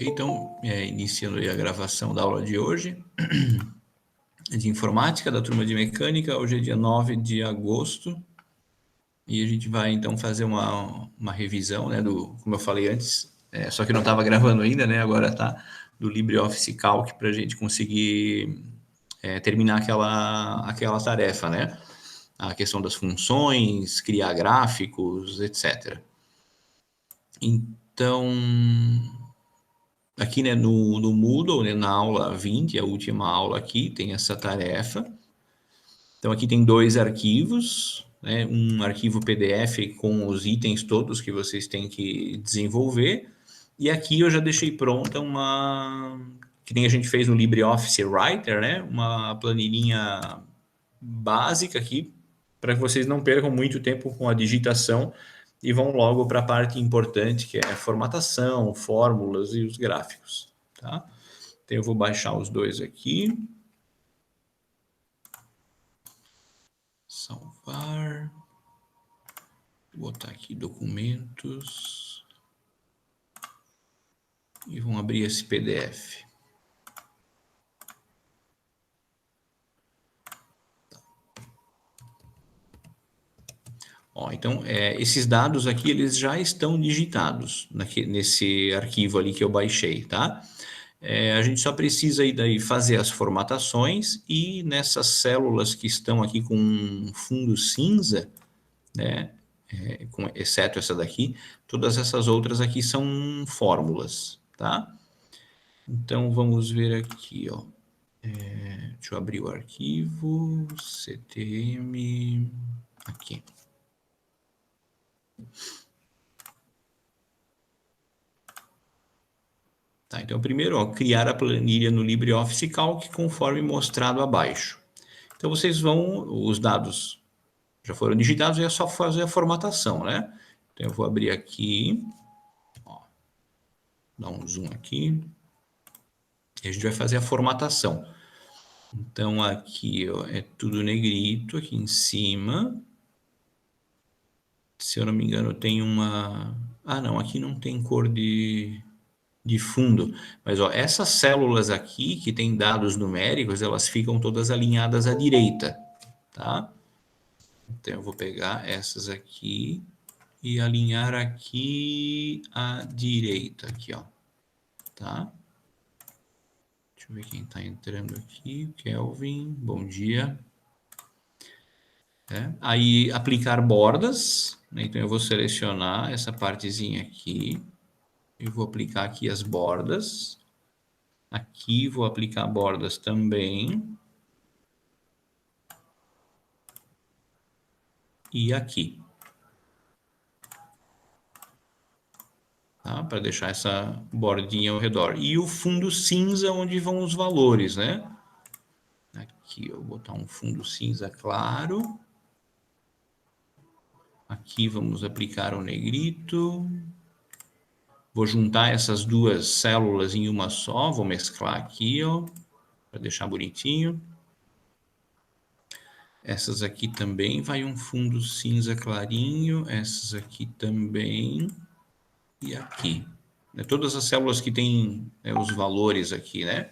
Então, iniciando aí a gravação da aula de hoje, de informática, da turma de mecânica. Hoje é dia 9 de agosto, e a gente vai então fazer uma revisão, né, como eu falei antes, só que não estava gravando ainda, né, agora tá, do LibreOffice Calc, para a gente conseguir terminar aquela tarefa, né, a questão das funções, criar gráficos, etc. Então, aqui, né, no Moodle, né, na aula 20, a última aula aqui, tem essa tarefa. Então, aqui tem dois arquivos, né, um arquivo PDF com os itens todos que vocês têm que desenvolver. E aqui eu já deixei pronta que nem a gente fez no LibreOffice Writer, né, uma planilhinha básica aqui, para que vocês não percam muito tempo com a digitação e vão logo para a parte importante, que é a formatação, fórmulas e os gráficos, tá? Então, eu vou baixar os dois aqui. Salvar. Vou botar aqui documentos. E vamos abrir esse PDF. Ó, então, esses dados aqui, eles já estão digitados nesse arquivo ali que eu baixei, tá? A gente só precisa aí daí fazer as formatações, e nessas células que estão aqui com fundo cinza, né, exceto essa daqui, todas essas outras aqui são fórmulas, tá? Então, vamos ver aqui, ó. Deixa eu abrir o arquivo, CTM, aqui. Tá, então, primeiro, ó, criar a planilha no LibreOffice Calc conforme mostrado abaixo. Então, os dados já foram digitados, e é só fazer a formatação, né? Então, eu vou abrir aqui, ó, dar um zoom aqui, e a gente vai fazer a formatação. Então, aqui, ó, é tudo negrito aqui em cima. Se eu não me engano, tem uma... Ah, não, aqui não tem cor de fundo. Mas, ó, essas células aqui, que tem dados numéricos, elas ficam todas alinhadas à direita, tá? Então, eu vou pegar essas aqui e alinhar aqui à direita, aqui, ó, tá? Deixa eu ver quem está entrando aqui. Kelvin, bom dia. Aí, aplicar bordas, né? Então, eu vou selecionar essa partezinha aqui. Eu vou aplicar aqui as bordas. Aqui vou aplicar bordas também. E aqui. Tá? Para deixar essa bordinha ao redor. E o fundo cinza, onde vão os valores, né? Aqui eu vou botar um fundo cinza claro. Aqui vamos aplicar o negrito. Vou juntar essas duas células em uma só. Vou mesclar aqui, ó, para deixar bonitinho. Essas aqui também vai um fundo cinza clarinho. Essas aqui também. E aqui. Todas as células que têm os valores aqui, né?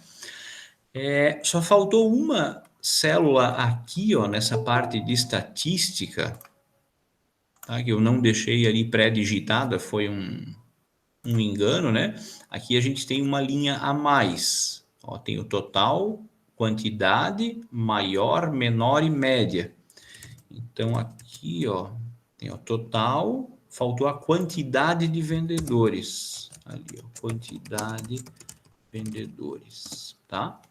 Só faltou uma célula aqui, ó, nessa parte de estatística, tá? Que eu não deixei ali pré-digitada, foi um engano, né? Aqui a gente tem uma linha a mais. Ó, tem o total, quantidade, maior, menor e média. Então, aqui, ó, tem o total, faltou a quantidade de vendedores. Ali, ó, quantidade de vendedores, tá?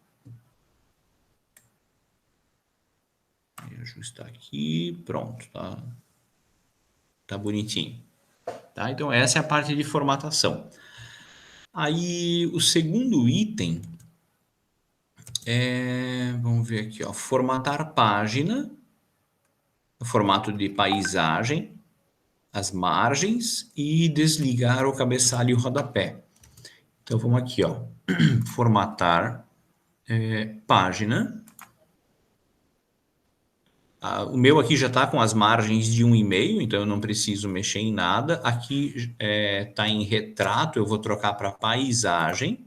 Vou ajustar aqui, pronto, tá? Tá bonitinho. Tá? Então, essa é a parte de formatação. Aí, o segundo item vamos ver aqui, ó, formatar página, no formato de paisagem, as margens e desligar o cabeçalho e o rodapé. Então, vamos aqui, ó, formatar página. O meu aqui já está com as margens de 1,5, então eu não preciso mexer em nada. Aqui está em retrato, eu vou trocar para paisagem.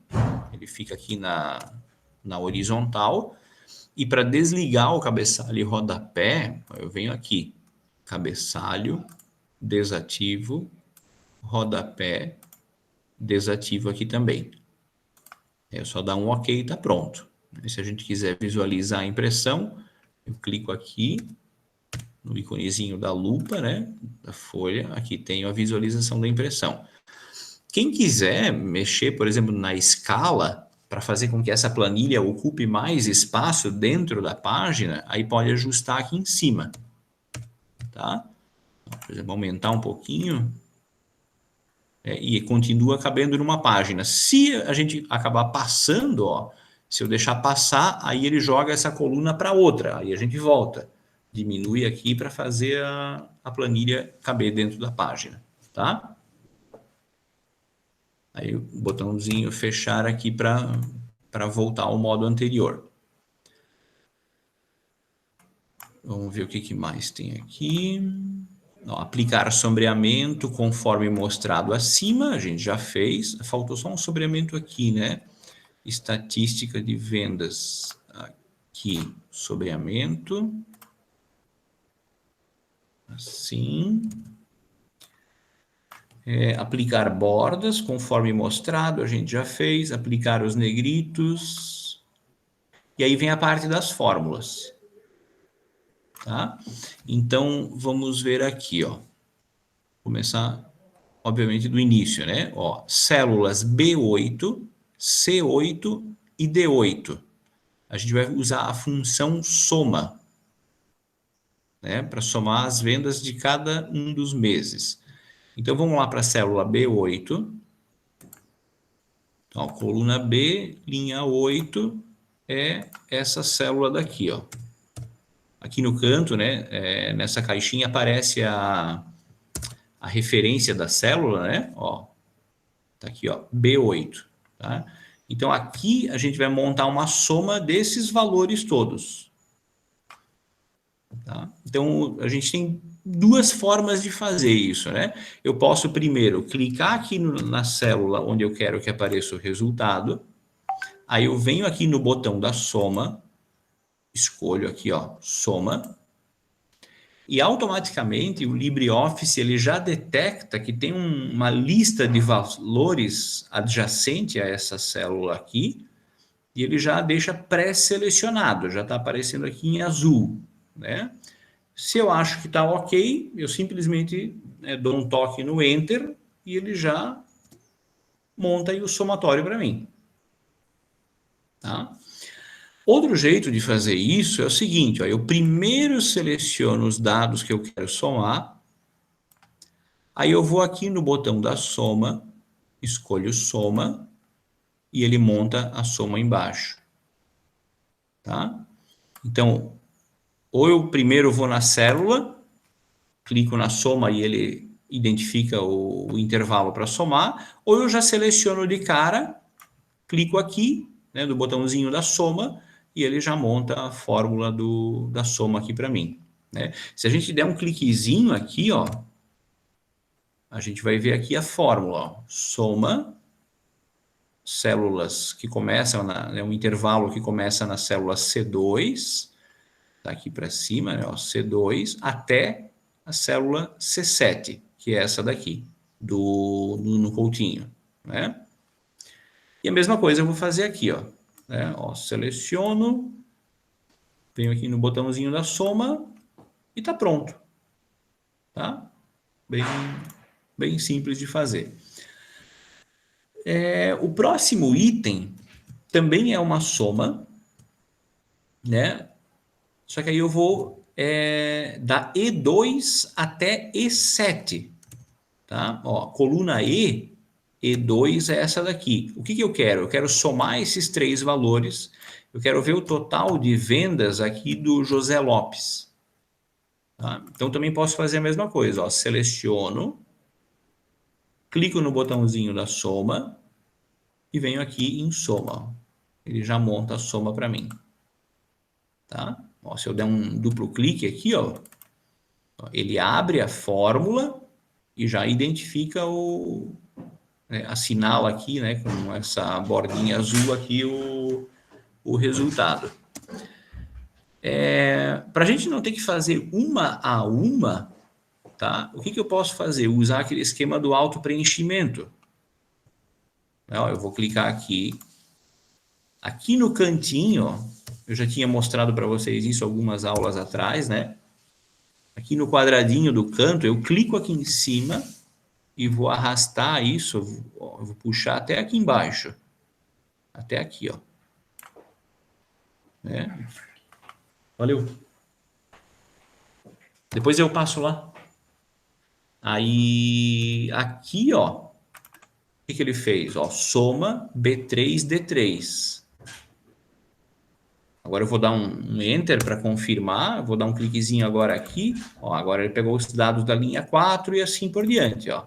Ele fica aqui na horizontal. E para desligar o cabeçalho e rodapé, eu venho aqui. Cabeçalho, desativo, rodapé, desativo aqui também. É só dar um OK e está pronto. E se a gente quiser visualizar a impressão, eu clico aqui no íconezinho da lupa, né, da folha, aqui tem a visualização da impressão. Quem quiser mexer, por exemplo, na escala, para fazer com que essa planilha ocupe mais espaço dentro da página, aí pode ajustar aqui em cima, tá? Por exemplo, aumentar um pouquinho, e continua cabendo numa página. Se a gente acabar passando, ó, se eu deixar passar, aí ele joga essa coluna para outra, aí a gente volta. Diminui aqui para fazer a planilha caber dentro da página, tá? Aí o botãozinho fechar aqui para voltar ao modo anterior. Vamos ver o que mais tem aqui. Aplicar sombreamento conforme mostrado acima, a gente já fez. Faltou só um sombreamento aqui, né? Estatística de vendas. Aqui, sombreamento. Assim. Aplicar bordas conforme mostrado, a gente já fez. Aplicar os negritos. E aí vem a parte das fórmulas. Tá? Então, vamos ver aqui, ó. Começar, obviamente, do início, né? Ó, células B8, C8 e D8. A gente vai usar a função soma, né? Para somar as vendas de cada um dos meses. Então, vamos lá para a célula B8. Então, coluna B, linha 8, é essa célula daqui, ó. Aqui no canto, né? Nessa caixinha aparece a referência da célula, né? Ó, tá aqui, ó, B8, tá? Então, aqui a gente vai montar uma soma desses valores todos, tá? Então, a gente tem duas formas de fazer isso, né? Eu posso primeiro clicar aqui na célula onde eu quero que apareça o resultado, aí eu venho aqui no botão da soma, escolho aqui, ó, soma, e automaticamente o LibreOffice ele já detecta que tem uma lista de valores adjacente a essa célula aqui, e ele já deixa pré-selecionado, já está aparecendo aqui em azul, né? Se eu acho que está ok, eu simplesmente dou um toque no Enter e ele já monta aí o somatório para mim. Tá? Outro jeito de fazer isso é o seguinte, ó, eu primeiro seleciono os dados que eu quero somar, aí eu vou aqui no botão da soma, escolho soma, e ele monta a soma embaixo. Tá? Então, ou eu primeiro vou na célula, clico na soma e ele identifica o intervalo para somar, ou eu já seleciono de cara, clico aqui, né, do botãozinho da soma, e ele já monta a fórmula da soma aqui para mim. Né? Se a gente der um cliquezinho aqui, ó, a gente vai ver aqui a fórmula, ó, soma células que começam, um intervalo que começa na célula C2, tá aqui para cima, né, ó, C2, até a célula C7, que é essa daqui, no Coutinho, né? E a mesma coisa eu vou fazer aqui, ó, né? Ó, seleciono, venho aqui no botãozinho da soma e tá pronto, tá? Bem simples de fazer. O próximo item também é uma soma, né? Só que aí eu vou da E2 até E7, tá? Ó, coluna E2 é essa daqui. O que eu quero? Eu quero somar esses três valores, eu quero ver o total de vendas aqui do José Lopes. Tá? Então, também posso fazer a mesma coisa, ó, seleciono, clico no botãozinho da soma e venho aqui em soma. Ele já monta a soma para mim. Tá? Ó, se eu der um duplo clique aqui, ó, ele abre a fórmula e já identifica assinala aqui, né, com essa bordinha azul aqui o resultado. Para a gente não ter que fazer uma a uma, tá? O que eu posso fazer? Usar aquele esquema do auto-preenchimento. Eu vou clicar aqui. Aqui no cantinho, ó, eu já tinha mostrado para vocês isso algumas aulas atrás, né? Aqui no quadradinho do canto, eu clico aqui em cima e vou arrastar isso, eu vou puxar até aqui embaixo. Até aqui, ó. Né? Valeu. Depois eu passo lá. Aí, aqui, ó, o que ele fez? Ó, soma B3D3. Agora eu vou dar um Enter para confirmar, vou dar um cliquezinho agora aqui, ó, agora ele pegou os dados da linha 4 e assim por diante, ó.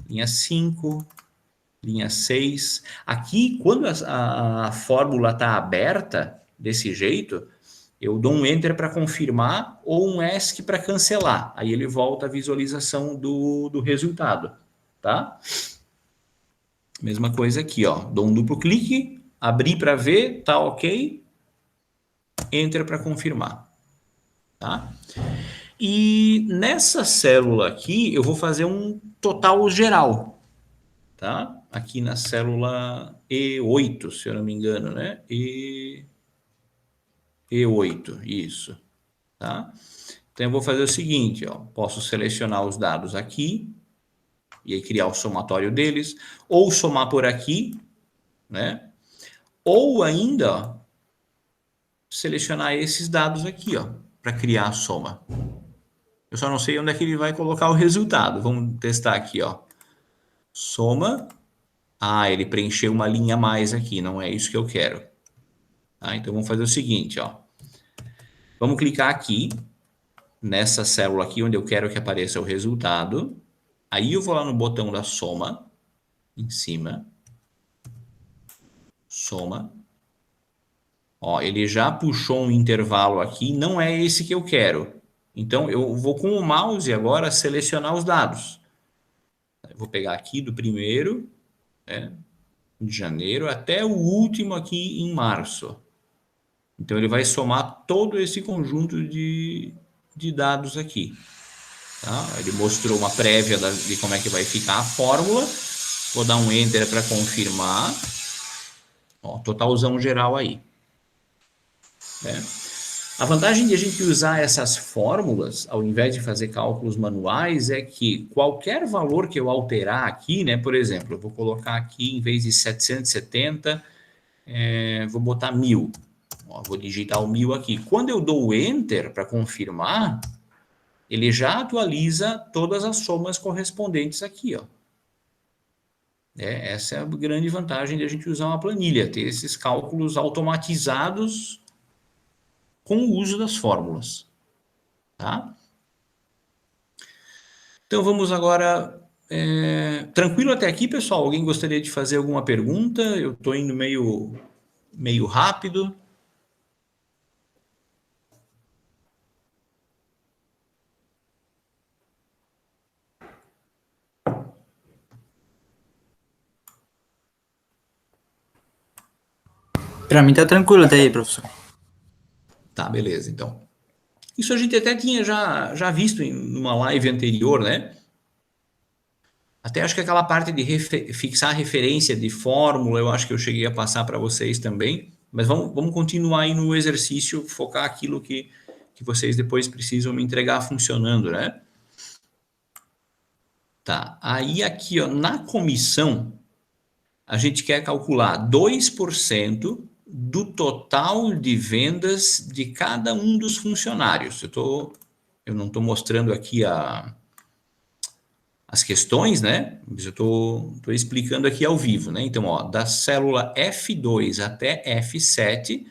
Linha 5, linha 6. Aqui, quando a fórmula está aberta, desse jeito, eu dou um Enter para confirmar ou um ESC para cancelar. Aí ele volta a visualização do resultado, tá? Mesma coisa aqui, ó. Dou um duplo clique, abrir para ver, tá ok. Enter para confirmar, tá? E nessa célula aqui, eu vou fazer um total geral, tá? Aqui na célula E8, se eu não me engano, né? E8, isso, tá? Então eu vou fazer o seguinte, ó, posso selecionar os dados aqui e aí criar o somatório deles, ou somar por aqui, né? Ou ainda, ó, selecionar esses dados aqui, ó, para criar a soma. Eu só não sei onde é que ele vai colocar o resultado. Vamos testar aqui, ó. Soma. Ah, ele preencheu uma linha a mais aqui, não é isso que eu quero. Tá? Então vamos fazer o seguinte, ó. Vamos clicar aqui, nessa célula aqui, onde eu quero que apareça o resultado. Aí eu vou lá no botão da soma, em cima. Soma. Ó, ele já puxou um intervalo aqui, não é esse que eu quero. Então, eu vou com o mouse agora selecionar os dados. Eu vou pegar aqui do primeiro, né, de janeiro, até o último aqui em março. Então, ele vai somar todo esse conjunto de dados aqui. Tá? Ele mostrou uma prévia de como é que vai ficar a fórmula. Vou dar um Enter para confirmar. Ó, totalzão geral aí. Né? A vantagem de a gente usar essas fórmulas, ao invés de fazer cálculos manuais, é que qualquer valor que eu alterar aqui, né, por exemplo, eu vou colocar aqui, em vez de 770, vou botar 1000. Ó, vou digitar o 1000 aqui. Quando eu dou o Enter para confirmar, ele já atualiza todas as somas correspondentes aqui, ó. Essa é a grande vantagem de a gente usar uma planilha, ter esses cálculos automatizados com o uso das fórmulas, tá? Então vamos agora... tranquilo até aqui, pessoal? Alguém gostaria de fazer alguma pergunta? Eu estou indo meio rápido. Para mim tá tranquilo até aí, professor. Tá, beleza, então. Isso a gente até tinha já visto em uma live anterior, né? Até acho que aquela parte de fixar referência de fórmula, eu acho que eu cheguei a passar para vocês também. Mas vamos continuar aí no exercício, focar aquilo que vocês depois precisam me entregar funcionando, né? Tá, aí aqui, ó, na comissão, a gente quer calcular 2% do total de vendas de cada um dos funcionários. Eu não estou mostrando aqui as questões, né? Mas eu estou explicando aqui ao vivo, né? Então, ó, da célula F2 até F7,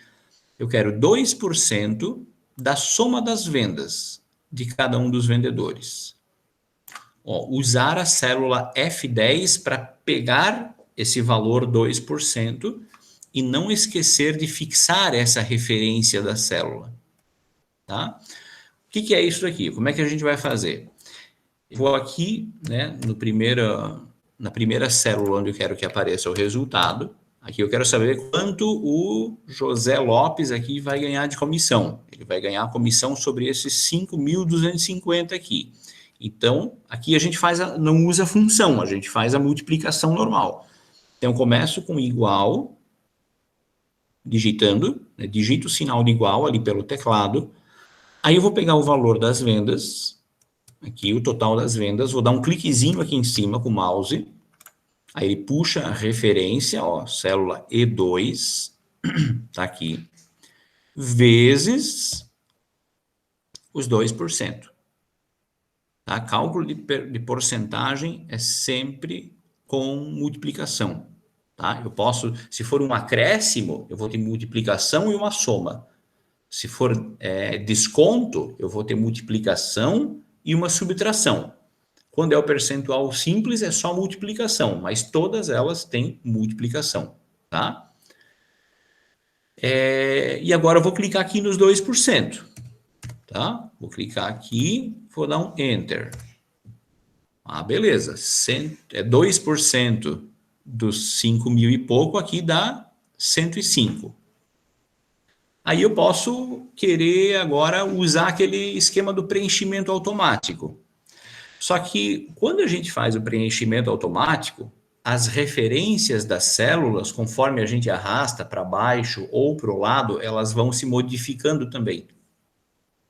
eu quero 2% da soma das vendas de cada um dos vendedores. Ó, usar a célula F10 para pegar esse valor 2% e não esquecer de fixar essa referência da célula. tá? O que é isso aqui? Como é que a gente vai fazer? Eu vou aqui, né, na primeira célula onde eu quero que apareça o resultado. Aqui eu quero saber quanto o José Lopes aqui vai ganhar de comissão. Ele vai ganhar a comissão sobre esses 5.250 aqui. Então, aqui a gente não usa função, a gente faz a multiplicação normal. Então, eu começo com igual, digitando, né, digito o sinal de igual ali pelo teclado. Aí eu vou pegar o valor das vendas, aqui o total das vendas, vou dar um cliquezinho aqui em cima com o mouse, aí ele puxa a referência, ó, célula E2, tá aqui, vezes os 2%. Tá? Cálculo de porcentagem é sempre com multiplicação. Tá? Eu posso, se for um acréscimo, eu vou ter multiplicação e uma soma. Se for desconto, eu vou ter multiplicação e uma subtração. Quando é o percentual simples, é só multiplicação, mas todas elas têm multiplicação, tá? E agora eu vou clicar aqui nos 2%, tá? Vou clicar aqui, vou dar um Enter. Ah, beleza. 2% dos 5.000 e pouco aqui dá 105. Aí eu posso querer agora usar aquele esquema do preenchimento automático. Só que quando a gente faz o preenchimento automático, as referências das células, conforme a gente arrasta para baixo ou para o lado, elas vão se modificando também.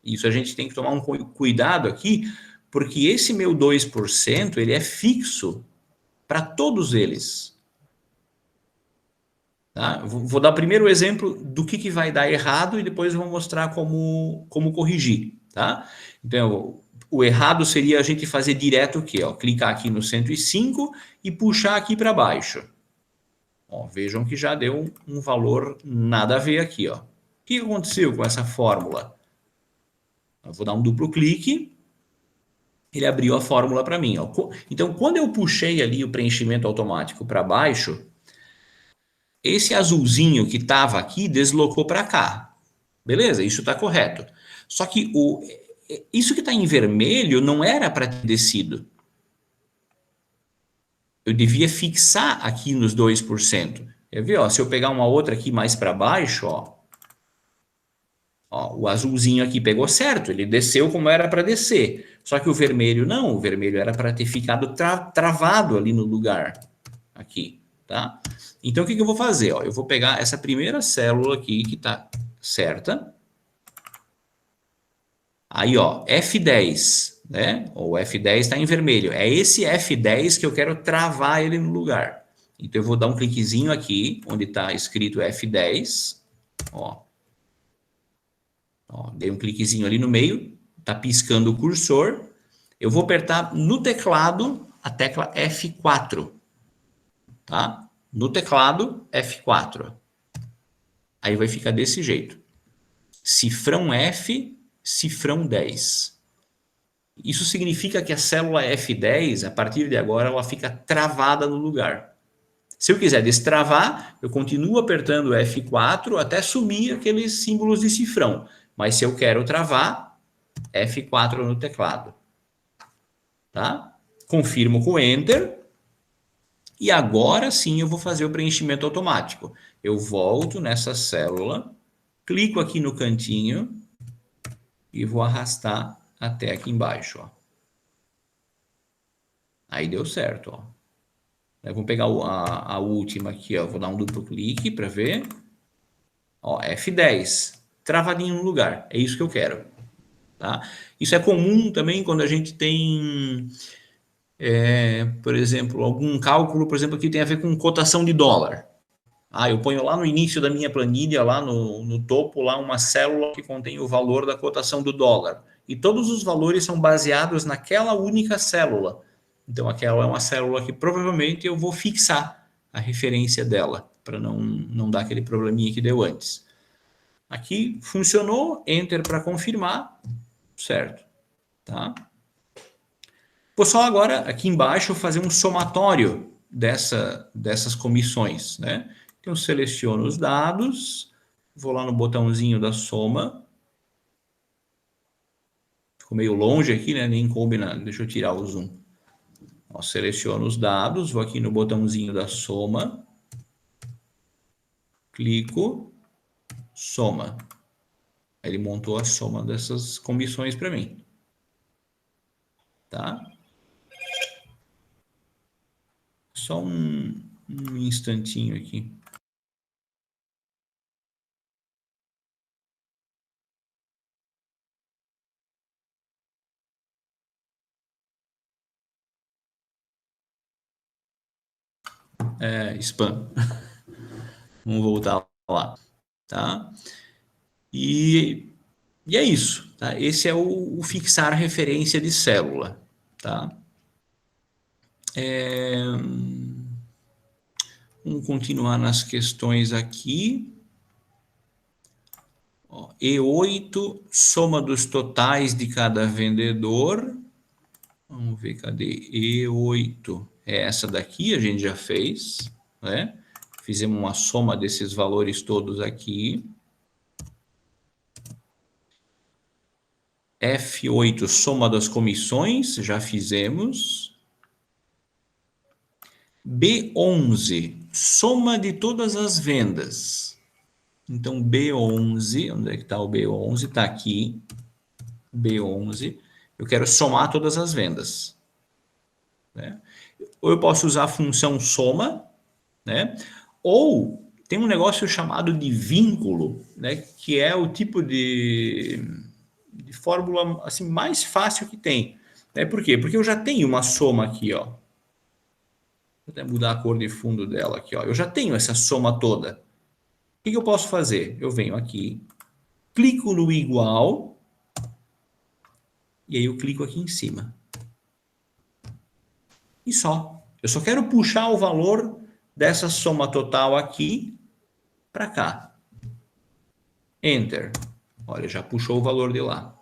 Isso a gente tem que tomar um cuidado aqui, porque esse meu 2%, ele é fixo para todos eles. Tá? Vou dar primeiro o exemplo do que vai dar errado e depois eu vou mostrar como corrigir. Tá? Então, o errado seria a gente fazer direto o quê? Ó, clicar aqui no 105 e puxar aqui para baixo. Ó, vejam que já deu um valor nada a ver aqui. Ó. O que aconteceu com essa fórmula? Eu vou dar um duplo clique, ele abriu a fórmula para mim. Ó. Então, quando eu puxei ali o preenchimento automático para baixo, esse azulzinho que estava aqui deslocou para cá. Beleza, isso está correto. Só que isso que está em vermelho não era para ter descido. Eu devia fixar aqui nos 2%. Quer ver? Ó, se eu pegar uma outra aqui mais para baixo, ó, o azulzinho aqui pegou certo, ele desceu como era para descer. Só que o vermelho não, o vermelho era para ter ficado travado ali no lugar. Aqui, tá? Então, o que eu vou fazer? Ó, eu vou pegar essa primeira célula aqui, que está certa. Aí, ó, F10, né? O F10 está em vermelho. É esse F10 que eu quero travar ele no lugar. Então, eu vou dar um cliquezinho aqui, onde está escrito F10. Ó. Ó, dei um cliquezinho ali no meio, está piscando o cursor. Eu vou apertar no teclado a tecla F4. Tá? No teclado, F4. Aí vai ficar desse jeito. Cifrão F, cifrão 10. Isso significa que a célula F10, a partir de agora, ela fica travada no lugar. Se eu quiser destravar, eu continuo apertando F4 até sumir aqueles símbolos de cifrão. Mas se eu quero travar, F4 no teclado. Tá? Confirmo com Enter. E agora sim eu vou fazer o preenchimento automático. Eu volto nessa célula, clico aqui no cantinho e vou arrastar até aqui embaixo. Ó. Aí deu certo. Ó. Vamos pegar a última aqui. Ó. Vou dar um duplo clique para ver. Ó, F10. Travadinho no lugar. É isso que eu quero. Tá? Isso é comum também quando a gente tem... por exemplo, algum cálculo, por exemplo, que tem a ver com cotação de dólar. Eu ponho lá no início da minha planilha, lá no topo, lá uma célula que contém o valor da cotação do dólar. E todos os valores são baseados naquela única célula. Então, aquela é uma célula que provavelmente eu vou fixar a referência dela, para não dar aquele probleminha que deu antes. Aqui funcionou, Enter para confirmar, certo. Tá? Vou só agora, aqui embaixo, fazer um somatório dessas comissões, né? Então, seleciono os dados, vou lá no botãozinho da soma, ficou meio longe aqui, né? Nem coube nada. Deixa eu tirar o zoom. Ó, seleciono os dados, vou aqui no botãozinho da soma, clico, soma. Ele montou a soma dessas comissões para mim. Tá? Só um instantinho aqui. Spam. Vamos voltar lá. Tá? E é isso. Tá? Esse é o fixar referência de célula. Tá? Vamos continuar nas questões aqui. Ó, E8, soma dos totais de cada vendedor. Vamos ver, cadê? E8. É essa daqui, a gente já fez, né? Fizemos uma soma desses valores todos aqui. F8, soma das comissões, já fizemos. B11, soma de todas as vendas. Então, B11, onde é que está o B11? Está aqui, B11. Eu quero somar todas as vendas. Né? Ou eu posso usar a função soma, né? Ou tem um negócio chamado de vínculo, né? Que é o tipo de fórmula assim, mais fácil que tem. Né? Por quê? Porque eu já tenho uma soma aqui, ó. Vou até mudar a cor de fundo dela aqui, ó. Eu já tenho essa soma toda. O que eu posso fazer? Eu venho aqui, clico no igual, e aí eu clico aqui em cima. E só. Eu só quero puxar o valor dessa soma total aqui para cá. Enter. Olha, já puxou o valor de lá.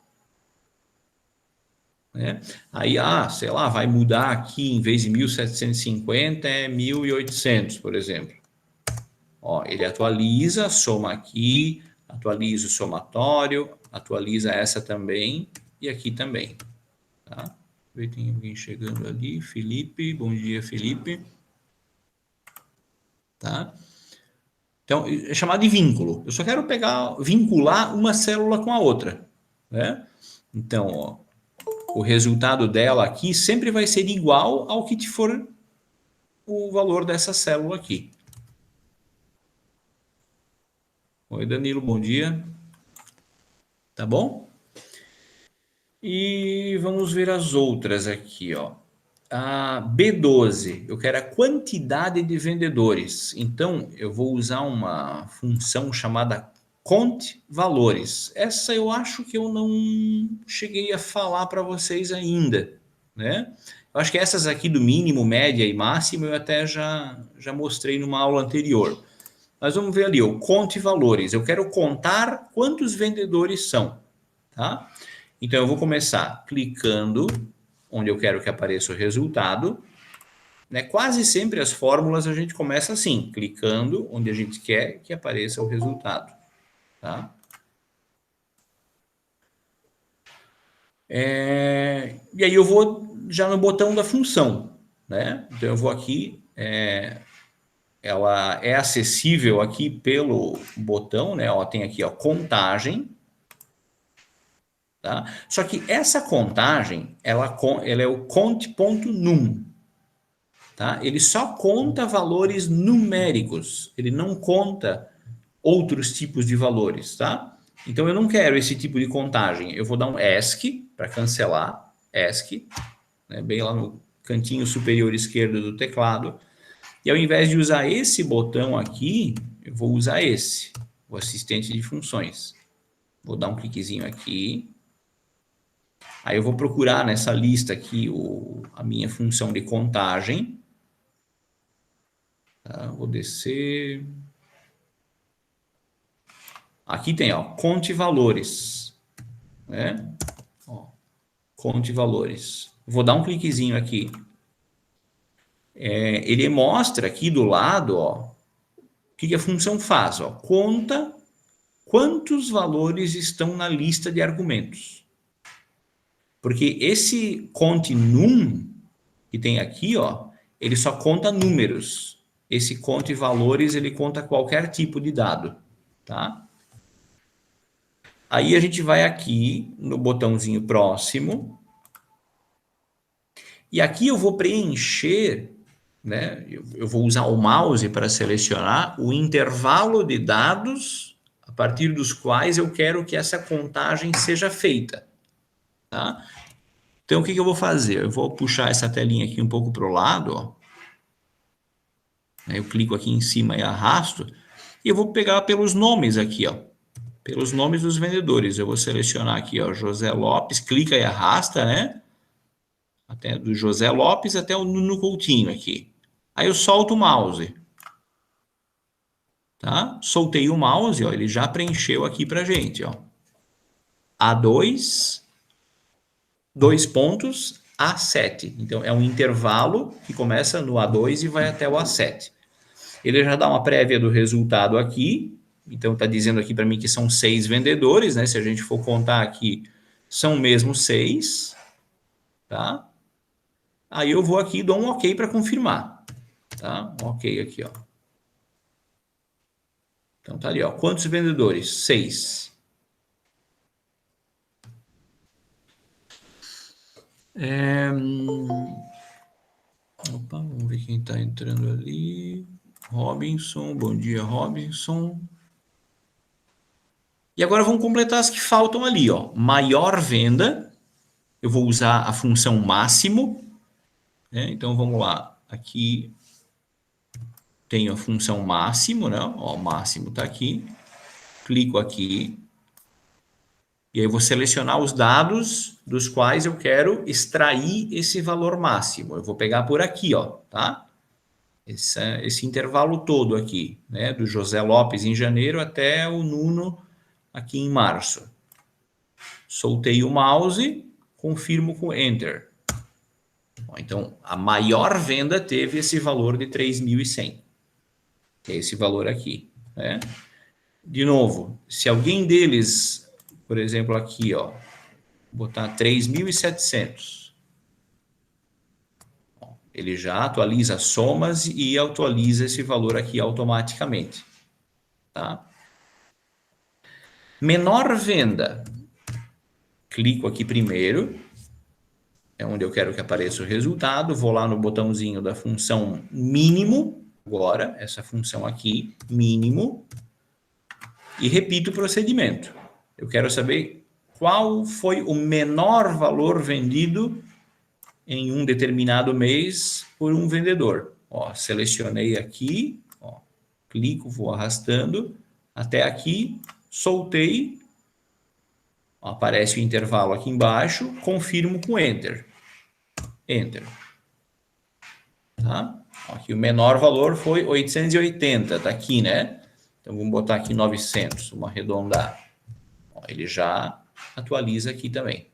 Né? Aí, sei lá, vai mudar aqui, em vez de 1.750, é 1.800, por exemplo. Ó, ele atualiza, soma aqui, atualiza o somatório, atualiza essa também e aqui também. Tá? Tem alguém chegando ali, Felipe, bom dia, Felipe. Tá? Então, é chamado de vínculo. Eu só quero vincular uma célula com a outra. Né? Então, ó, o resultado dela aqui sempre vai ser igual ao que for o valor dessa célula aqui. Oi, Danilo, bom dia. Tá bom? E vamos ver as outras aqui, ó. A B12, eu quero a quantidade de vendedores. Então, eu vou usar uma função chamada cont valores. Essa eu acho que eu não cheguei a falar para vocês ainda, né? Eu acho que essas aqui do mínimo, média e máximo eu até já mostrei numa aula anterior. Mas vamos ver ali, o conte valores. Eu quero contar quantos vendedores são, tá? Então eu vou começar clicando onde eu quero que apareça o resultado. Né? Quase sempre as fórmulas a gente começa assim, clicando onde a gente quer que apareça o resultado. Tá? E aí eu vou já no botão da função. Né? Então eu vou aqui, ela é acessível aqui pelo botão, né? Ó, tem aqui, ó, contagem. Tá? Só que essa contagem, ela é o cont.num. Tá? Ele só conta valores numéricos, ele não conta outros tipos de valores. Tá? Então eu não quero esse tipo de contagem. Eu vou dar um ESC para cancelar, ESC, né? Bem lá no cantinho superior esquerdo do teclado. E ao invés de usar esse botão aqui, eu vou usar esse, o assistente de funções. Vou dar um cliquezinho aqui. Aí eu vou procurar nessa lista aqui a minha função de contagem. Tá? Vou descer. Aqui tem, ó, conte valores. Né? Ó, conte valores. Vou dar um cliquezinho aqui. Ele mostra aqui do lado, ó, o que a função faz. Ó, conta quantos valores estão na lista de argumentos. Porque esse conte num que tem aqui, ó, ele só conta números. Esse conte valores, ele conta qualquer tipo de dado, tá? Aí a gente vai aqui no botãozinho próximo. E aqui eu vou preencher, né? Eu vou usar o mouse para selecionar o intervalo de dados a partir dos quais eu quero que essa contagem seja feita, tá? Então, o que eu vou fazer? Eu vou puxar essa telinha aqui um pouco para o lado, ó. Eu clico aqui em cima e arrasto, e eu vou pegar pelos nomes aqui, ó. Pelos nomes dos vendedores. Eu vou selecionar aqui, ó, José Lopes, clica e arrasta, né? Até do José Lopes até o Nuno Coutinho aqui. Aí eu solto o mouse. Tá? Soltei o mouse, ó, ele já preencheu aqui pra gente, ó. A2, 2 pontos, A7. Então, é um intervalo que começa no A2 e vai até o A7. Ele já dá uma prévia do resultado aqui. Então, está dizendo aqui para mim que são 6 vendedores, né? Se a gente for contar aqui, são mesmo 6. Tá? Aí eu vou aqui e dou um OK para confirmar. Tá? Um OK aqui, ó. Então, tá ali, ó. Quantos vendedores? 6. Opa, vamos ver quem está entrando ali. Robinson, bom dia, Robinson. E agora vamos completar as que faltam ali, ó. Maior venda, eu vou usar a função máximo, né? Então vamos lá, aqui tenho a função máximo, né? Ó, o máximo está aqui. Clico aqui. E aí eu vou selecionar os dados dos quais eu quero extrair esse valor máximo. Eu vou pegar por aqui, ó, tá? Esse intervalo todo aqui, né? Do José Lopes em janeiro até o Nuno aqui em março. Soltei o mouse, confirmo com Enter. Então, a maior venda teve esse valor de 3.100. Que é esse valor aqui, né? De novo, se alguém deles, por exemplo, aqui, ó, botar 3.700, ele já atualiza as somas e atualiza esse valor aqui automaticamente, tá? Menor venda, clico aqui primeiro, é onde eu quero que apareça o resultado, vou lá no botãozinho da função mínimo, agora, essa função aqui, mínimo, e repito o procedimento. Eu quero saber qual foi o menor valor vendido em um determinado mês por um vendedor. Ó, selecionei aqui, ó, clico, vou arrastando até aqui, soltei, ó, aparece o intervalo aqui embaixo, confirmo com Enter. Enter. Tá? Aqui o menor valor foi 880, tá aqui, né? Então vamos botar aqui 900, vamos arredondar. Ó, ele já atualiza aqui também.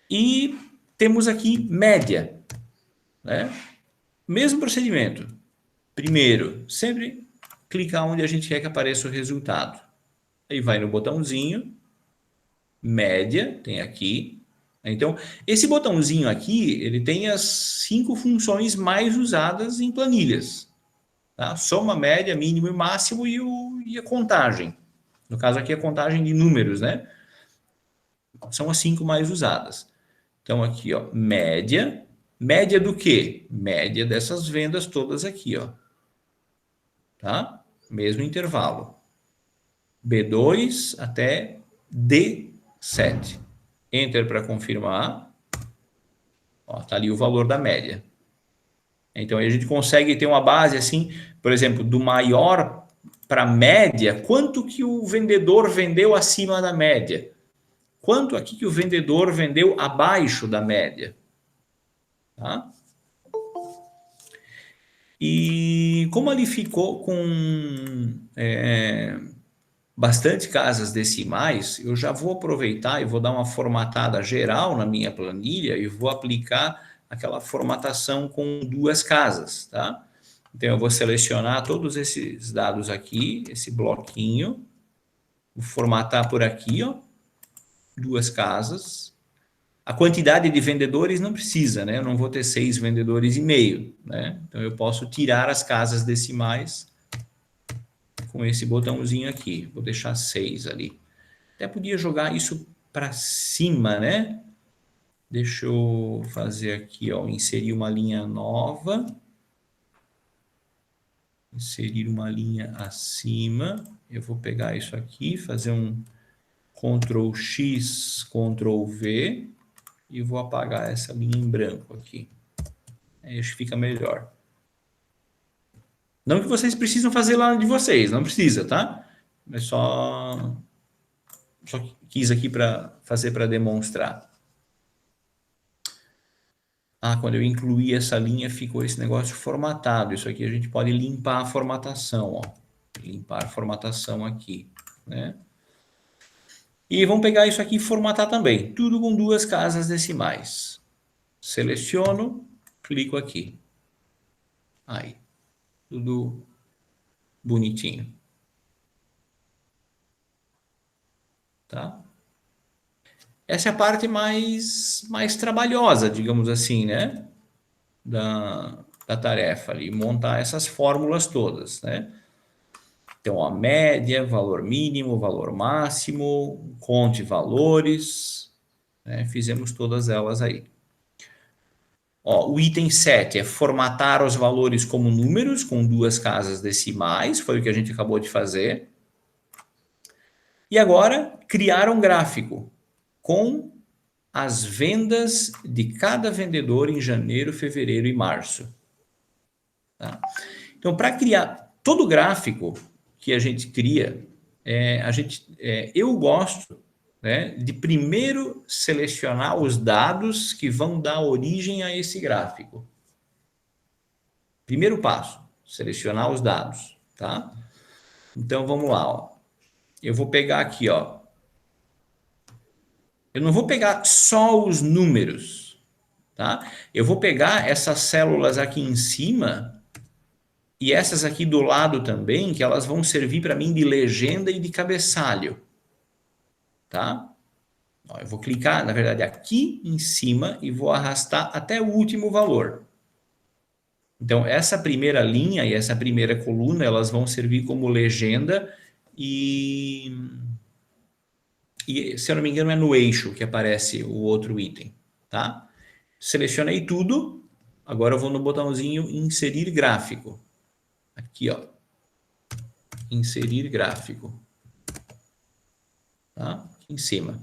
E temos aqui média, né? Mesmo procedimento. Primeiro, sempre clicar onde a gente quer que apareça o resultado. Aí vai no botãozinho, média, tem aqui. Então, esse botãozinho aqui, ele tem as 5 funções mais usadas em planilhas. Tá? Soma, média, mínimo e máximo e a contagem. No caso aqui, a contagem de números, né? São as 5 mais usadas. Então, aqui, ó, média. Média do quê? Média dessas vendas todas aqui, ó. Tá? Mesmo intervalo. B2 até D7. Enter para confirmar. Ó, tá ali o valor da média. Então, aí a gente consegue ter uma base assim, por exemplo, do maior para média, quanto que o vendedor vendeu acima da média? Quanto aqui que o vendedor vendeu abaixo da média? Tá? E como ele ficou com bastante casas decimais, eu já vou aproveitar e vou dar uma formatada geral na minha planilha e vou aplicar aquela formatação com 2 casas, tá? Então, eu vou selecionar todos esses dados aqui, esse bloquinho, vou formatar por aqui, ó. 2 casas. A quantidade de vendedores não precisa, né? Eu não vou ter 6 vendedores e meio, né? Então, eu posso tirar as casas decimais com esse botãozinho aqui. Vou deixar 6 ali. Até podia jogar isso para cima, né? Deixa eu fazer aqui, ó, inserir uma linha nova. Inserir uma linha acima. Eu vou pegar isso aqui, fazer um Ctrl X, Ctrl V e vou apagar essa linha em branco aqui. Aí acho que fica melhor. Não que vocês precisam fazer lá de vocês, não precisa, tá? É só quis aqui para fazer para demonstrar. Ah, quando eu incluí essa linha, ficou esse negócio formatado. Isso aqui a gente pode limpar a formatação, ó. Limpar a formatação aqui, né? E vamos pegar isso aqui e formatar também. Tudo com 2 casas decimais. Seleciono, clico aqui. Aí, tudo bonitinho. Tá? Essa é a parte mais trabalhosa, digamos assim, né? Da tarefa ali, montar essas fórmulas todas, né? Então, a média, valor mínimo, valor máximo, conte valores, né? Fizemos todas elas aí. Ó, o item 7 é formatar os valores como números, com 2 casas decimais, foi o que a gente acabou de fazer. E agora, criar um gráfico com as vendas de cada vendedor em janeiro, fevereiro e março. Tá? Então, para criar todo o gráfico que a gente cria, eu gosto, né, de primeiro selecionar os dados que vão dar origem a esse gráfico. Primeiro passo, selecionar os dados, tá? Então, vamos lá, ó. Eu vou pegar aqui, ó. Eu não vou pegar só os números, tá? Eu vou pegar essas células aqui em cima e essas aqui do lado também, que elas vão servir para mim de legenda e de cabeçalho, tá? Ó, eu vou clicar, na verdade, aqui em cima e vou arrastar até o último valor. Então, essa primeira linha e essa primeira coluna, elas vão servir como legenda e se eu não me engano, é no eixo que aparece o outro item, tá? Selecionei tudo, agora eu vou no botãozinho inserir gráfico. Aqui, ó. Inserir gráfico. Tá? Aqui em cima.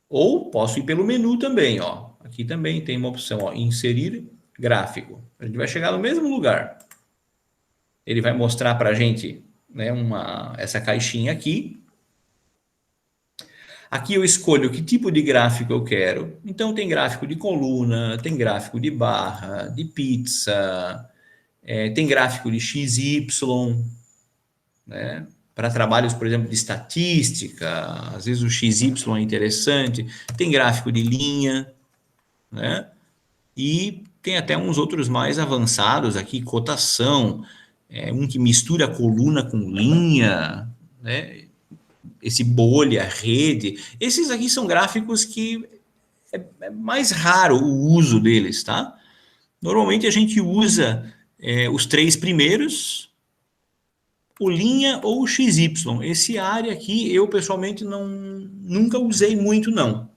Ou posso ir pelo menu também, ó. Aqui também tem uma opção, ó, inserir gráfico. A gente vai chegar no mesmo lugar. Ele vai mostrar para a gente, né, essa caixinha aqui. Aqui eu escolho que tipo de gráfico eu quero. Então tem gráfico de coluna, tem gráfico de barra, de pizza, tem gráfico de XY, né? Para trabalhos, por exemplo, de estatística, às vezes o XY é interessante. Tem gráfico de linha, né? E tem até uns outros mais avançados aqui, cotação, um que mistura coluna com linha, né? Esse bolha, rede. Esses aqui são gráficos que é mais raro o uso deles, tá? Normalmente a gente usa os 3 primeiros, o linha ou o XY. Esse área aqui eu pessoalmente nunca usei muito não,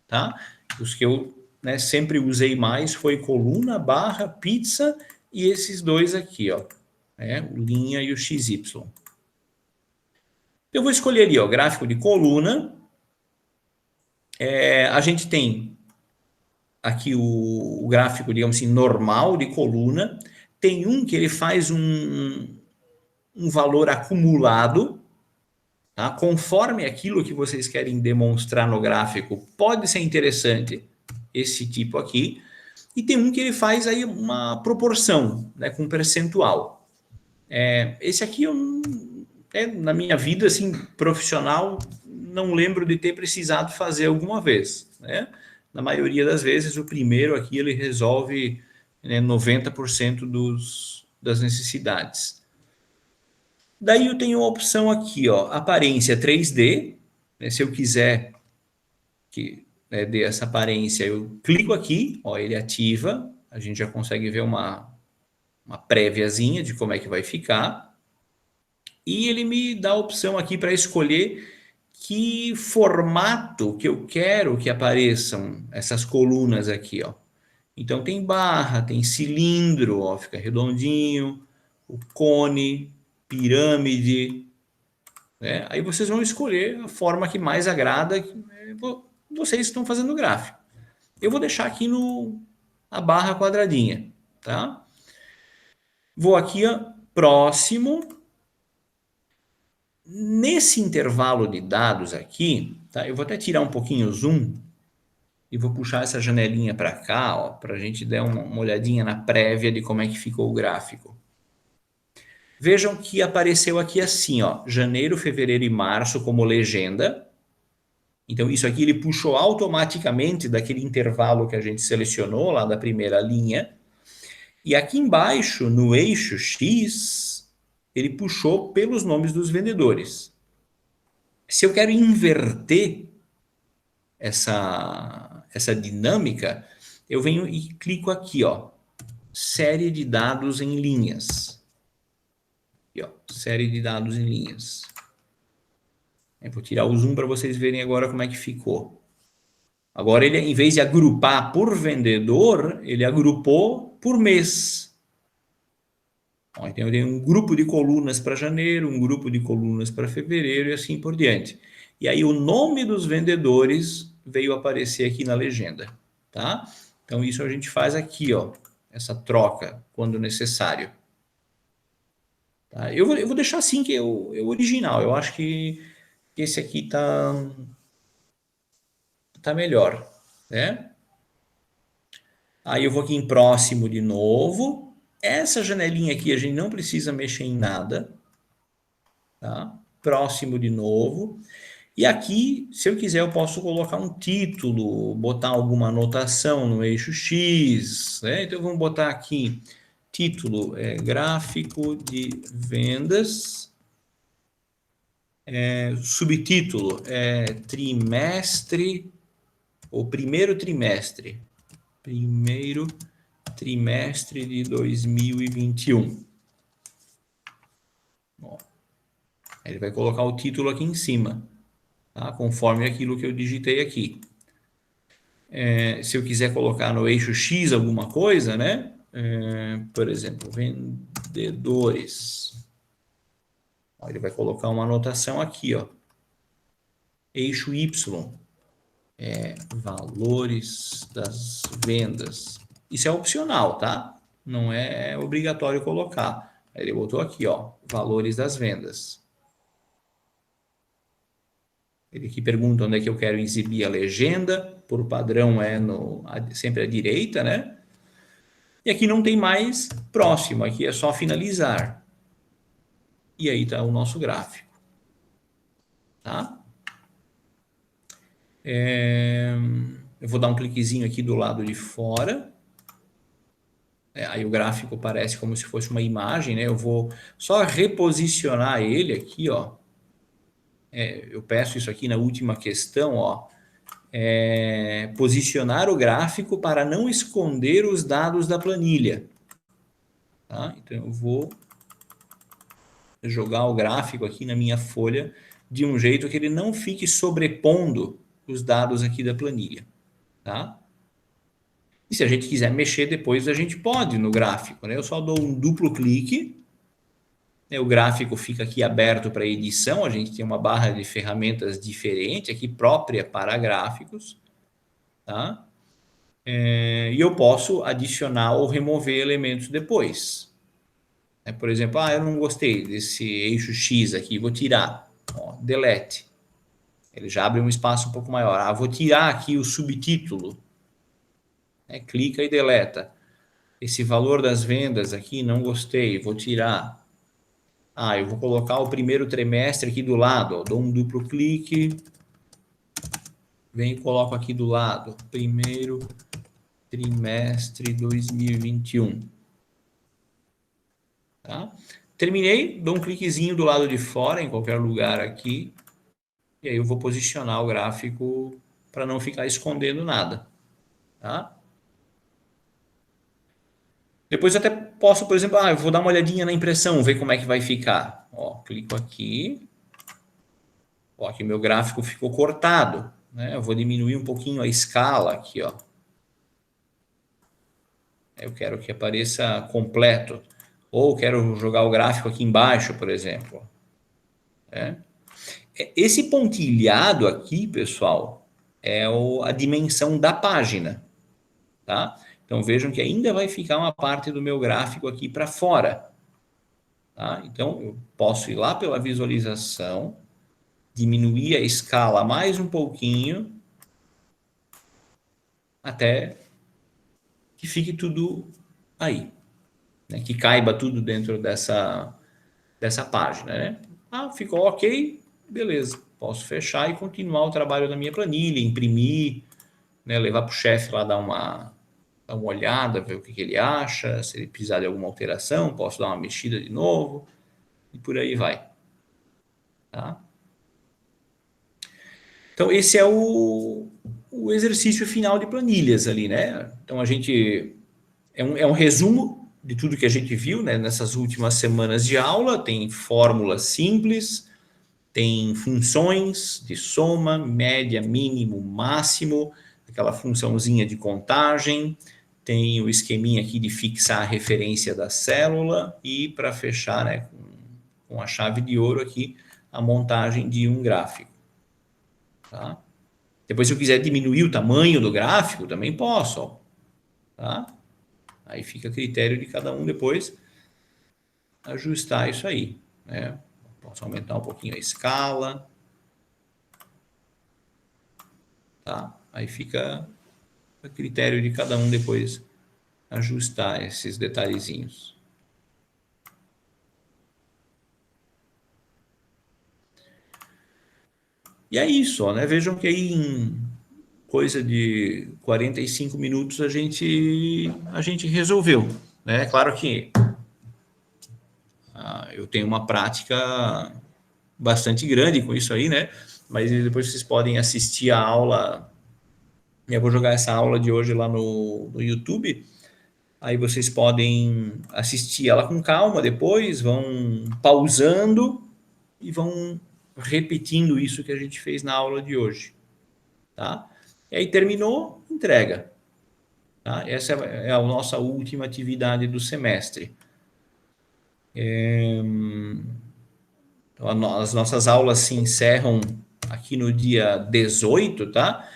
tá? Os que eu, né, sempre usei mais foi coluna, barra, pizza e esses dois aqui, ó, o linha e o XY. Eu vou escolher ali, ó, gráfico de coluna. A gente tem aqui o gráfico, digamos assim, normal de coluna. Tem um que ele faz um valor acumulado, tá? Conforme aquilo que vocês querem demonstrar no gráfico, pode ser interessante esse tipo aqui. E tem um que ele faz aí uma proporção, né, com percentual. Esse aqui eu na minha vida assim profissional não lembro de ter precisado fazer alguma vez, né? Na maioria das vezes o primeiro aqui ele resolve, né, 90% das necessidades. Daí eu tenho a opção aqui, ó, aparência 3D, né, se eu quiser que, né, dê essa aparência, eu clico aqui, ó, ele ativa, a gente já consegue ver uma préviazinha de como é que vai ficar, e ele me dá a opção aqui para escolher que formato que eu quero que apareçam essas colunas aqui, ó. Então tem barra, tem cilindro, ó, fica redondinho, o cone, pirâmide, né? Aí vocês vão escolher a forma que mais agrada vocês estão fazendo o gráfico. Eu vou deixar aqui a barra quadradinha, tá? Vou aqui, ó, próximo. Nesse intervalo de dados aqui, tá? Eu vou até tirar um pouquinho o zoom e vou puxar essa janelinha para cá, ó, para a gente dar uma olhadinha na prévia de como é que ficou o gráfico. Vejam que apareceu aqui assim, ó, janeiro, fevereiro e março como legenda. Então, isso aqui ele puxou automaticamente daquele intervalo que a gente selecionou lá da primeira linha. E aqui embaixo, no eixo X, ele puxou pelos nomes dos vendedores. Se eu quero inverter essa dinâmica, eu venho e clico aqui, ó, série de dados em linhas. Aqui, ó, série de dados em linhas. Eu vou tirar o zoom para vocês verem agora como é que ficou. Agora, ele, em vez de agrupar por vendedor, ele agrupou por mês. Ó, então, eu tenho um grupo de colunas para janeiro, um grupo de colunas para fevereiro e assim por diante. E aí, o nome dos vendedores veio aparecer aqui na legenda, tá? Então, isso a gente faz aqui, ó, essa troca, quando necessário. Tá? Eu vou deixar assim, que é o original. Eu acho que esse aqui tá melhor, né? Aí eu vou aqui em próximo de novo. Essa janelinha aqui a gente não precisa mexer em nada, tá? Próximo de novo. E aqui, se eu quiser, eu posso colocar um título, botar alguma anotação no eixo X, né? Então vamos botar aqui título, gráfico de vendas, subtítulo, trimestre, ou primeiro trimestre de 2021. Ó, ele vai colocar o título aqui em cima, tá? Conforme aquilo que eu digitei aqui. Se eu quiser colocar no eixo X alguma coisa, né? Por exemplo, vendedores. Ó, ele vai colocar uma anotação aqui, ó. Eixo Y. Valores das vendas. Isso é opcional, tá? Não é obrigatório colocar. Aí ele botou aqui, ó, valores das vendas. Ele aqui pergunta onde é que eu quero exibir a legenda. Por padrão é sempre à direita, né? E aqui não tem mais próximo, aqui é só finalizar. E aí está o nosso gráfico. Tá? Eu vou dar um cliquezinho aqui do lado de fora. Aí o gráfico parece como se fosse uma imagem, né? Eu vou só reposicionar ele aqui, ó. Eu peço isso aqui na última questão, ó. Posicionar o gráfico para não esconder os dados da planilha. Tá? Então eu vou jogar o gráfico aqui na minha folha de um jeito que ele não fique sobrepondo os dados aqui da planilha. Tá? E se a gente quiser mexer depois, a gente pode no gráfico, né? Eu só dou um duplo clique, né? O gráfico fica aqui aberto para edição, a gente tem uma barra de ferramentas diferente aqui, própria para gráficos, tá? E eu posso adicionar ou remover elementos depois. Por exemplo, eu não gostei desse eixo X aqui, vou tirar, ó, delete. Ele já abre um espaço um pouco maior. Vou tirar aqui o subtítulo. Clica e deleta. Esse valor das vendas aqui, não gostei, vou tirar. Eu vou colocar o primeiro trimestre aqui do lado. Ó, dou um duplo clique. Venho e coloco aqui do lado. Primeiro trimestre 2021. Tá? Terminei, dou um cliquezinho do lado de fora, em qualquer lugar aqui. E aí eu vou posicionar o gráfico para não ficar escondendo nada, tá? Depois eu até posso, por exemplo, eu vou dar uma olhadinha na impressão, ver como é que vai ficar. Ó, clico aqui. Ó, aqui meu gráfico ficou cortado, né? Eu vou diminuir um pouquinho a escala aqui, ó. Eu quero que apareça completo. Ou quero jogar o gráfico aqui embaixo, por exemplo. Né? Esse pontilhado aqui, pessoal, é a dimensão da página, tá? Então vejam que ainda vai ficar uma parte do meu gráfico aqui para fora, tá? Então eu posso ir lá pela visualização, diminuir a escala mais um pouquinho, até que fique tudo aí, né? Que caiba tudo dentro dessa página, né? Ficou ok, beleza. Posso fechar e continuar o trabalho da minha planilha, imprimir, né? Levar para o chefe lá dar uma olhada, ver o que ele acha, se ele precisar de alguma alteração, posso dar uma mexida de novo e por aí vai, tá? Então esse é o exercício final de planilhas ali, né? Então a gente é um resumo de tudo que a gente viu, né, nessas últimas semanas de aula. Tem fórmulas simples, tem funções de soma, média, mínimo, máximo, aquela funçãozinha de contagem, tem o esqueminha aqui de fixar a referência da célula e para fechar, né, com a chave de ouro aqui, a montagem de um gráfico. Tá? Depois, se eu quiser diminuir o tamanho do gráfico, também posso. Ó, tá? Aí fica a critério de cada um depois ajustar isso aí. Né? Posso aumentar um pouquinho a escala. Tá? Aí fica a critério de cada um depois ajustar esses detalhezinhos. E é isso, ó, né? Vejam que aí em coisa de 45 minutos a gente resolveu. Né? Claro que eu tenho uma prática bastante grande com isso aí, né? Mas depois vocês podem assistir a aula. Eu vou jogar essa aula de hoje lá no YouTube. Aí vocês podem assistir ela com calma depois, vão pausando e vão repetindo isso que a gente fez na aula de hoje, tá? E aí terminou, entrega. Tá? Essa é a nossa última atividade do semestre. Então, as nossas aulas se encerram aqui no dia 18, tá?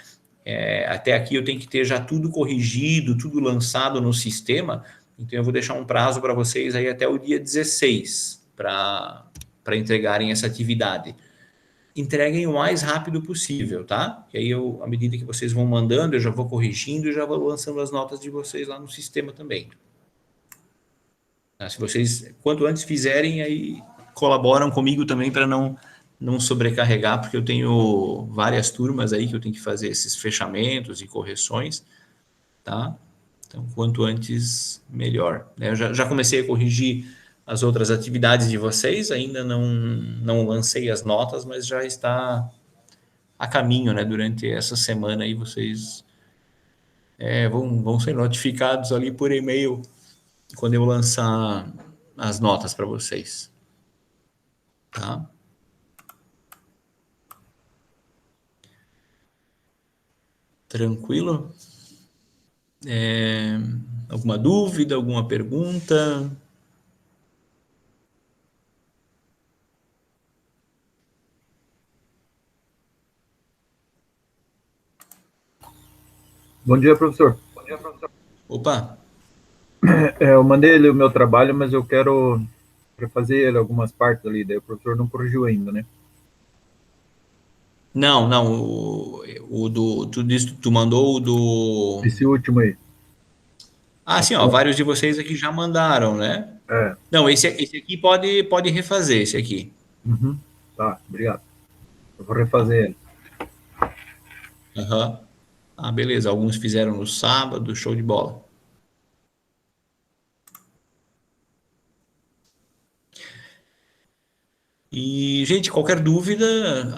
Até aqui eu tenho que ter já tudo corrigido, tudo lançado no sistema, então eu vou deixar um prazo para vocês aí até o dia 16 para entregarem essa atividade. Entreguem o mais rápido possível, tá? E aí à medida que vocês vão mandando, eu já vou corrigindo e já vou lançando as notas de vocês lá no sistema também. Tá? Se vocês, quanto antes fizerem, aí colaboram comigo também para não sobrecarregar, porque eu tenho várias turmas aí que eu tenho que fazer esses fechamentos e correções, tá? Então, quanto antes, melhor. Eu já comecei a corrigir as outras atividades de vocês, ainda não lancei as notas, mas já está a caminho, né? Durante essa semana aí vocês vão ser notificados ali por e-mail quando eu lançar as notas para vocês, tá? Tranquilo? Alguma dúvida, alguma pergunta? Bom dia, professor. Opa! Eu mandei ele o meu trabalho, mas eu quero refazer ele algumas partes ali, daí o professor não corrigiu ainda, né? Não, o do. Tu mandou o do. Esse último aí. Sim, ó, vários de vocês aqui já mandaram, né? É. Não, esse aqui pode refazer, esse aqui. Uhum. Tá, obrigado. Eu vou refazer ele. Aham. Beleza. Alguns fizeram no sábado, show de bola. E, gente, qualquer dúvida,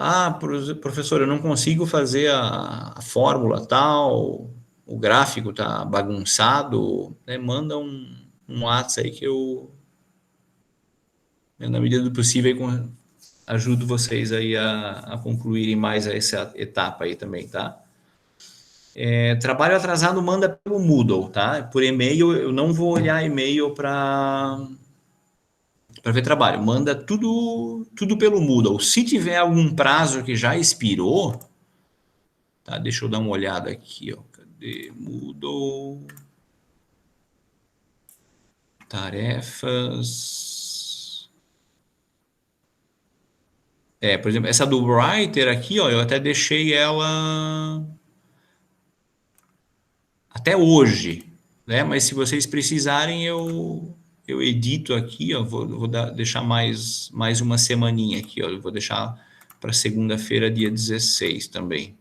professor, eu não consigo fazer a fórmula tal, o gráfico tá bagunçado, né? Manda um WhatsApp aí que eu, na medida do possível, ajudo vocês aí a concluírem mais essa etapa aí também, tá? Trabalho atrasado manda pelo Moodle, tá? Por e-mail, eu não vou olhar e-mail para ver trabalho. Manda tudo pelo Moodle. Se tiver algum prazo que já expirou, tá? Deixa eu dar uma olhada aqui, ó. Cadê Moodle? Tarefas. Por exemplo, essa do Writer aqui, ó, eu até deixei ela até hoje, né? Mas se vocês precisarem, eu edito aqui, ó, vou deixar mais uma semaninha aqui, ó, eu vou deixar para segunda-feira, dia 16 também.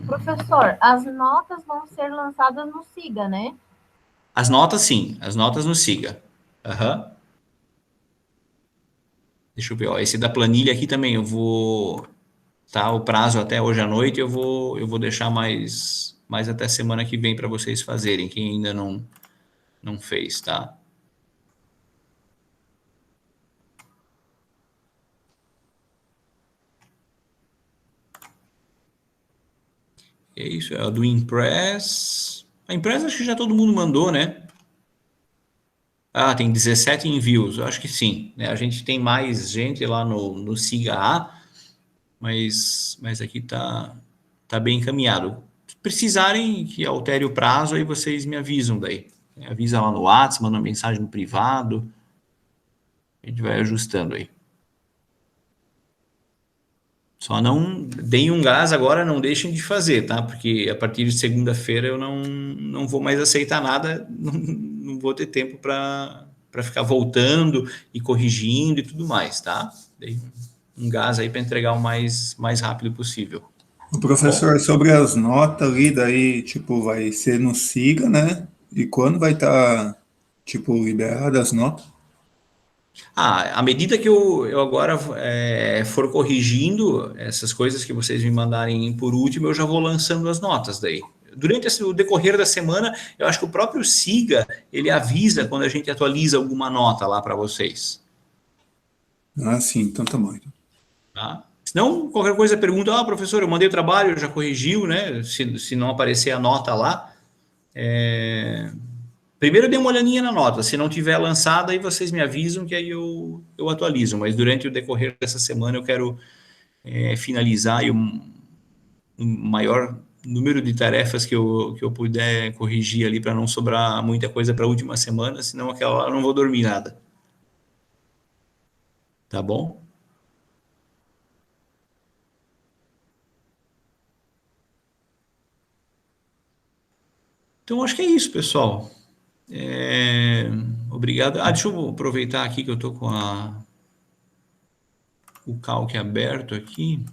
Professor, as notas vão ser lançadas no SIGA, né? As notas, sim, as notas no SIGA. Uhum. Deixa eu ver, ó, esse da planilha aqui também, eu vou, tá, o prazo até hoje à noite, eu vou deixar mais até semana que vem para vocês fazerem, quem ainda não fez, tá? É isso, é a do Impress. A Impress acho que já todo mundo mandou, né? Ah, tem 17 envios, eu acho que sim, né? A gente tem mais gente lá no SIGA A, mas aqui tá bem encaminhado. Se precisarem que altere o prazo, aí vocês me avisam daí. Avisa lá no WhatsApp, manda uma mensagem no privado, a gente vai ajustando aí. Só não deem um gás agora, não deixem de fazer, tá? Porque a partir de segunda-feira eu não vou mais aceitar nada, não vou ter tempo para ficar voltando e corrigindo e tudo mais, tá? Dei um gás aí para entregar o mais rápido possível. O professor, sobre as notas ali, daí, tipo, vai ser no SIGA, né? E quando vai estar, tipo, liberada as notas? À medida que eu agora for corrigindo essas coisas que vocês me mandarem por último, eu já vou lançando as notas daí. Durante o decorrer da semana, eu acho que o próprio SIGA, ele avisa quando a gente atualiza alguma nota lá para vocês. Ah, sim, então tá bom. Tá? Se não, qualquer coisa pergunta, professor, eu mandei o trabalho, já corrigiu, né? Se não aparecer a nota lá, primeiro dê uma olhadinha na nota, se não tiver lançada, aí vocês me avisam que aí eu atualizo, mas durante o decorrer dessa semana eu quero finalizar e o maior número de tarefas que eu puder corrigir ali para não sobrar muita coisa para a última semana, senão aquela hora eu não vou dormir nada. Tá bom? Então acho que é isso, pessoal. Obrigado. Deixa eu aproveitar aqui que eu estou com o Calc aberto aqui.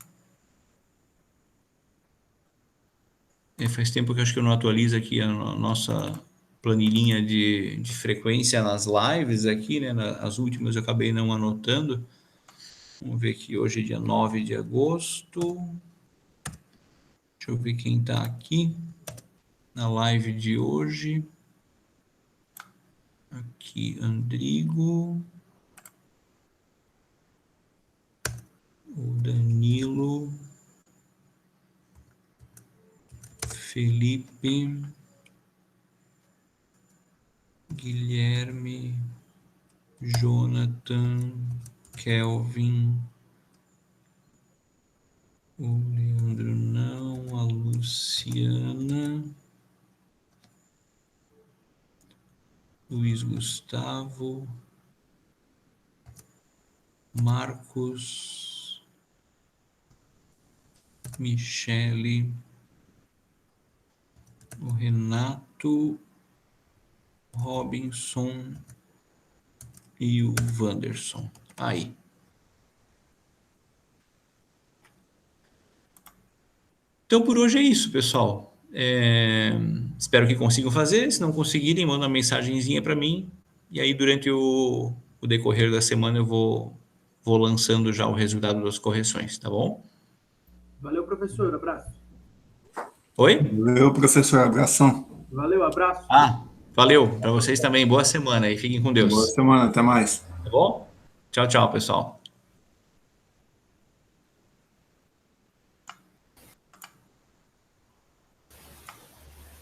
Faz tempo que eu acho que eu não atualizo aqui a nossa planilhinha de frequência nas lives aqui, né? As últimas eu acabei não anotando. Vamos ver aqui, hoje é dia 9 de agosto. Deixa eu ver quem está aqui na live de hoje. Aqui, Andrigo. O Danilo. Felipe. Guilherme. Jonathan. Kelvin. O Leandro não, a Luciana, Luiz Gustavo, Marcos, Michele, o Renato, Robinson e o Wanderson. Aí. Então por hoje é isso, pessoal. Espero que consigam fazer. Se não conseguirem, manda uma mensagenzinha para mim. E aí, durante o decorrer da semana, eu vou lançando já o resultado das correções, tá bom? Valeu, professor. Abraço. Oi? Valeu, professor. Abração. Valeu, abraço. Valeu. Para vocês também. Boa semana e fiquem com Boa Deus. semana. Até mais. Tá bom? Tchau, tchau, pessoal.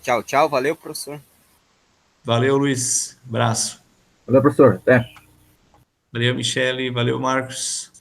Tchau, tchau. Valeu, professor. Valeu, Luiz. Abraço. Valeu, professor. Até. Valeu, Michele. Valeu, Marcos.